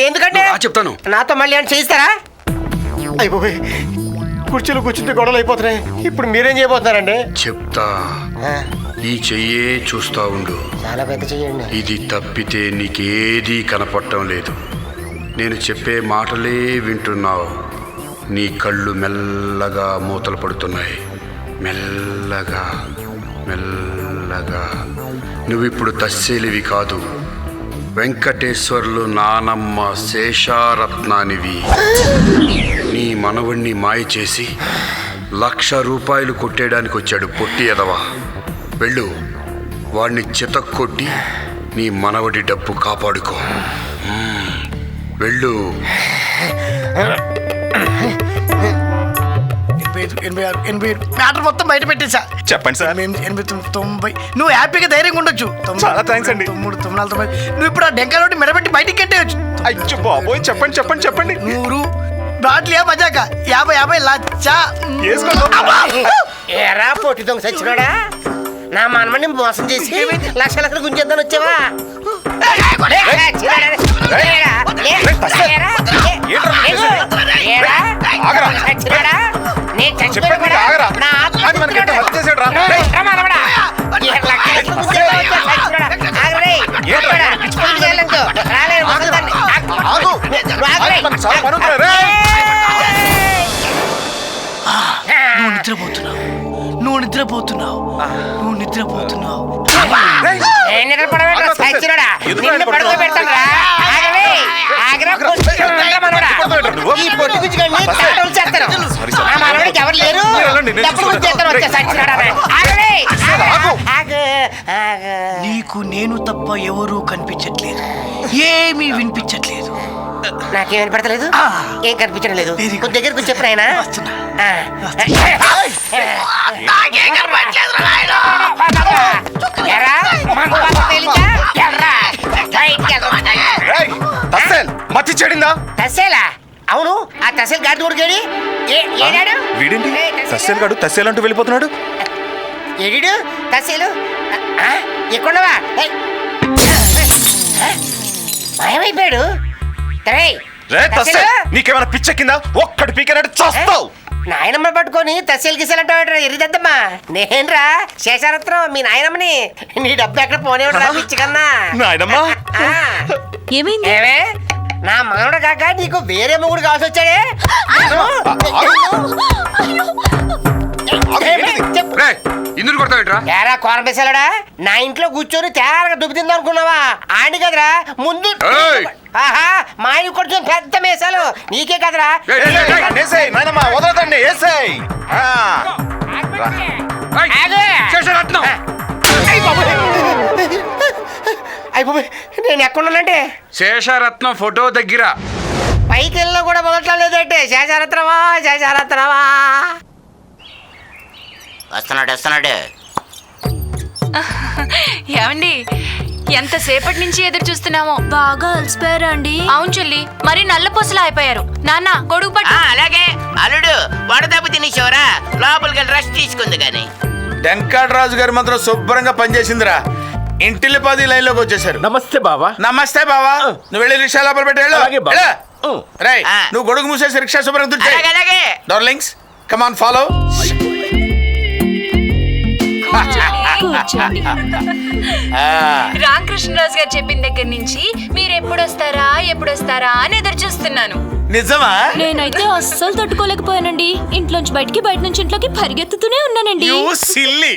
ఎందుకంటే చెప్తాను, నాతో మళ్ళీ అని చేయిస్తారా? అయిపోయి కుర్చీలు కూర్చుంటే గొడవలు అయిపోతున్నాయి. ఇప్పుడు మీరేం చేయబోతున్నారండి? చెప్తా, ఈ చెయ్యే చూస్తా ఉండు. చాలా పెద్ద చెయ్యండి. ఇది తప్పితే నీకేదీ కనపడటం లేదు. నేను చెప్పే మాటలే వింటున్నావు. నీ కళ్ళు మెల్లగా మూతలు పడుతున్నాయి. మెల్లగా మెల్లగా. నువ్విప్పుడు తస్సేలివి కాదు, వెంకటేశ్వర్లు నానమ్మ శేషారత్నానివి. నీ మనవణ్ణి మాయ చేసి 1,00,000 రూపాయలు కొట్టేయడానికి వచ్చాడు పొట్టి ఎదవా. వెళ్ళు, వాడిని చితక్కొట్టి నీ మనవడి డబ్బు కాపాడుకో. వెళ్ళు. 86 మ్యాటర్ మొత్తం బయట పెట్టేసా. చెప్పండి సార్. 89 నువ్వు హ్యాపీగా ధైర్యంగా ఉండొచ్చు. చాలా థ్యాంక్స్ అండి. 93 94 నువ్వు ఇప్పుడు ఆ డెంకా రోడ్డు మెడబెట్టి బయటికి కట్టేయచ్చు. అయ్యో బాబోయ్, చెప్పండి చెప్పండి చెప్పండి. 100 బాట్లియా మజాక 50 లచ్చ ఏరా పొట్టి దొంగ సచ్చినాడా, నా మనమని మోసం చేసి లక్షలకు గుంజేద్దాని వచ్చావా? నువ్వు నిద్రపోతున్నావు. నీకు నేను తప్ప ఎవరూ కనిపించట్లేదు, ఏమీ వినిపించట్లేదు. నాకేం వినపడతలేదు, ఏం కనిపించడం లేదు. దగ్గర కొంచెం చెప్పు నాయనా. మతి చెడిందా? తస్సేలా? అవును, ఆ తస్సేల్ గాడి తోడుకేడి ఏడాడు? వీడింటి తస్సేల్ గాడు తస్సేల్ అంటూ వెళ్ళిపోతున్నాడు. ఏడు తస్సేలు ఎక్కడున్నావా? మాయమైపోయాడు. నీకేమైనా పిచ్చెక్కిందా? ఒక్కటి పీకనట్టు చేస్తావు. నాయనమ్మ పట్టుకొని తస్సేలు గిసేలంటావు ఎరిదద్దమ్మా. నేనురా శేషారత్నం, మీ నాయనమ్మని. నీ డబ్బు ఎక్కడ పోనేవుడురా పిచ్చి కన్నా. నాయనమ్మా ఏమే, నా మనవడు కాక నీకు వేరే మొగుడు కావాల్సి వచ్చాడే. ఇందుకు కొడతావేంట్రా? ఏరా కోరబేసాలడా, నా ఇంట్లో కూర్చొని తేరగా దుబ్బితిందా అనుకున్నావా? ఆడి కదరా ముందు. ఆహా, మా ఇంటి కొంచెం పెద్ద మేసాలు నీకే కదరా. వదలదండి. అయిపోయి నేను ఎక్కడున్నానంటే శేషరత్నం ఫోటో దగ్గర. పైకి వెళ్ళినా కూడా మొదలట్లేదంటే శేషారత్నమా శేషారత్నమా. వస్తున్నాడు. ఏమండి, ఎంతసేపటి నుంచి ఎదురు చూస్తున్నామో. బాగా అలసిపోయారా అండి? అవును చెల్లి, మరి నల్ల పూసలు అయిపోయారు. నాన్న గొడుగు పట్టు. అలాగే అల్లుడు, వడదెబ్బ తినేసేవరా, లోపలికి వెళ్ళి రెస్ట్ తీసుకుంది. గాని వెంకటరాజు గారి మాత్రం శుభ్రంగా పనిచేసిందిరా. ఇంటిల్లి 10 లైన్లోకి వచ్చేసారు. నమస్తే బావా. నమస్తే బావా. నువ్వు వెళ్ళి రిక్షా లోపల పెట్టేళ్ళు. రై, నువ్వు గొడుగు మూసేసి రిక్షా శుభ్రంగా అలాగే. Darlings, come on follow. Ramakrishna Raju గారు చెప్పిన దగ్గర నుంచి మీరు ఎప్పుడొస్తారా అని ఎదురు చూస్తున్నాను. నిజమా? నేనైతే అస్సలు తట్టుకోలేకపోయానండి. ఇంట్లోంచి బయటికి, బయట నుంచి ఇంట్లోకి పరిగెత్తుతూనే ఉన్నానండి. You silly.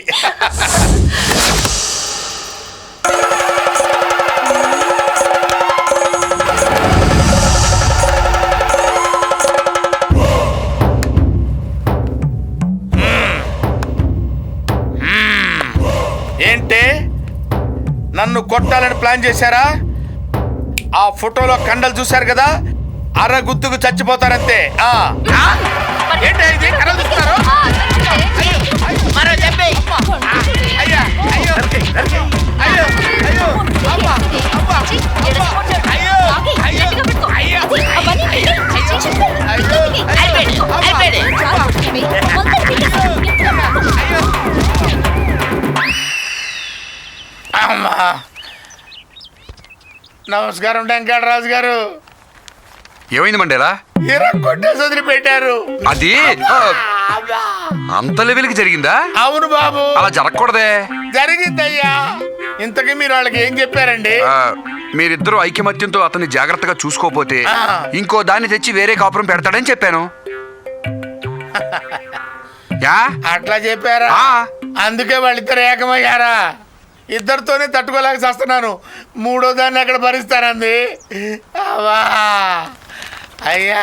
ఏంటే, నన్ను కొట్టాలని ప్లాన్ చేశారా? ఆ ఫోటోలో కండలు చూశారు కదా, అరగుద్దుకు చచ్చిపోతారంతే. ఏంటి ఇది, కండలు చూస్తున్నారు? మరో చెప్పి. అయ్యా, అయ్యో, అయ్యో, అయ్యో, అబ్బా, అబ్బా, అయ్యో, అయ్యో, అయ్యో, నమస్కారం వెంకటరాజు గారు. ఏమైంది మండేలా? కొట్టేసి వదిలిపెట్టారు. అది అంత లెవెల్కి జరిగిందా? అవును బాబు. అలా జరగకూడదే. జరిగిందయ్యా. ఇంతకీ మీరు వాళ్ళకి ఏం చెప్పారండి? మీరిద్దరూ ఐకమత్యంతో అతన్ని జాగ్రత్తగా చూసుకోపోతే ఆ. ఇంకో దాన్ని తెచ్చి వేరే కాపురం పెడతాడని చెప్పాను. యా అట్లా చెప్పారా? ఆ. అందుకే వాళ్ళిద్దరు ఏకమయ్యారా? ఇద్దరితోనే తట్టుకోలేక చేస్తున్నాను. మూడో దాన్ని ఎక్కడ భరిస్తానంది? అవా అయ్యా.